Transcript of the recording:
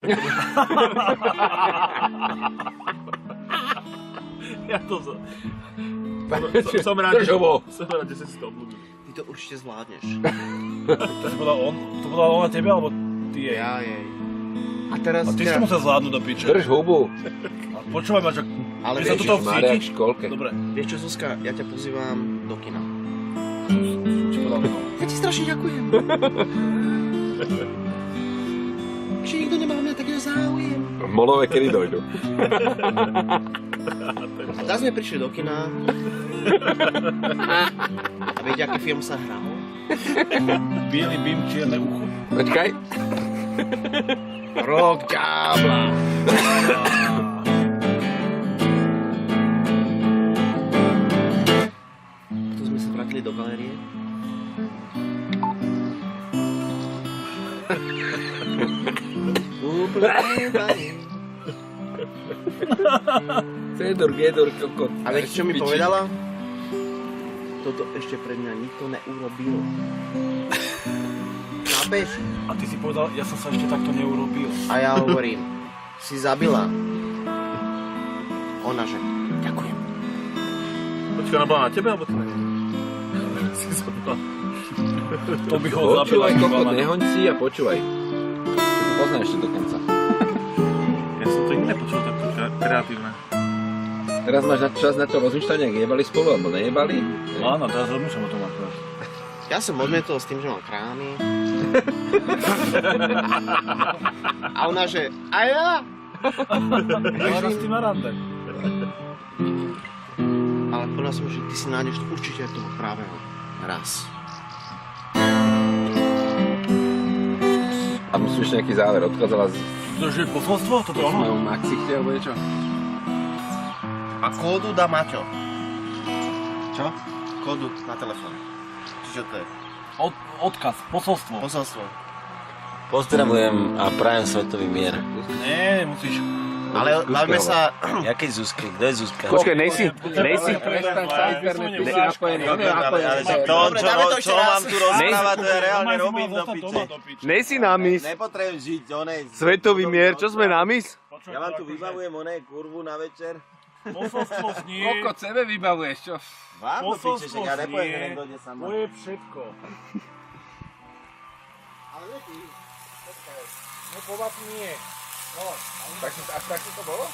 Ja to som rád, že si to obľúbil. Ty to určite zvládneš. To povedal on na tebe, alebo ty jej? Ja jej. A teraz... A ty si to musel zvládnuť do piče. Drž hubu. Počúvaj ma, že... Ale sa vieš, toto Mária cíti? v školke. Dobre. vieš čo, Zuzka, ja ťa pozývam do kina. Čo povedal to? Ja ti strašne ďakujem. Že nikto nemá o mňa takého záujem. Molové kedy dojdu. Teraz sme prišli do kina. A viete, aký film sa hral? Bielý bim, čierne ucho. Počkaj. Rok ďábla. Tu sme sa vrátili do galérie. Cedor, gedor, kokot. A viete, čo mi povedala? Toto ešte pre mňa nikto neurobil. Chápeš? A ty si povedal, ja som sa ešte takto neurobil. A ja hovorím, si zabila. Ona že, ďakujem. Počkaj, ona bola na tebe, alebo ty na nej? Si zabila. To by ho zabila. Počúvaj, kokot, nehoň si a počúvaj. Poznáš ešte do konca. Ja som to iné počul, takto kreatívne. Teraz máš čas na to rozmýšľať, ak jebali spolu, alebo nejebali? Áno, teraz rozmýšľam o tom akurát. Ja som odmietol s tým, že mám krámy. A ona že, a ja? Ja s tým na rande. Ale povedal som, že ty si nájdeš určite toho právého raz. A musíš nejaký záver, odchádzala z... To je posolstvo? Toto s ono? mojou Maxichte, alebo niečo? A kódu dá Maťo. Čo? Kódu na telefón. Čiže to je Odkaz, posolstvo. posolstvo. Pozdravujem a prajem svetový mier. Nie, musíš... Ale bavíme sa... Jakej Zuzky? Kto je Zuzka? Počkaj, nejsi Prestaň sa internetu, si napojený, on je Ale napojený. dáme to ešte čo raz. mám tu rozprávať, to ja reálne robím do piče. Nejsi na mis, Nepotrebujem žiť, onej... svetový mier, čo sme na mis? Ja vám tu vybavujem onej kurvu na večer. Posolstvo znie... Koľko sebe vybavuješ, čo? Vám do piče, že Posolstvo ja nepoviem, že znie... len dojde sama. To je všetko. No povať nie. No, Tak, až takto to bolo?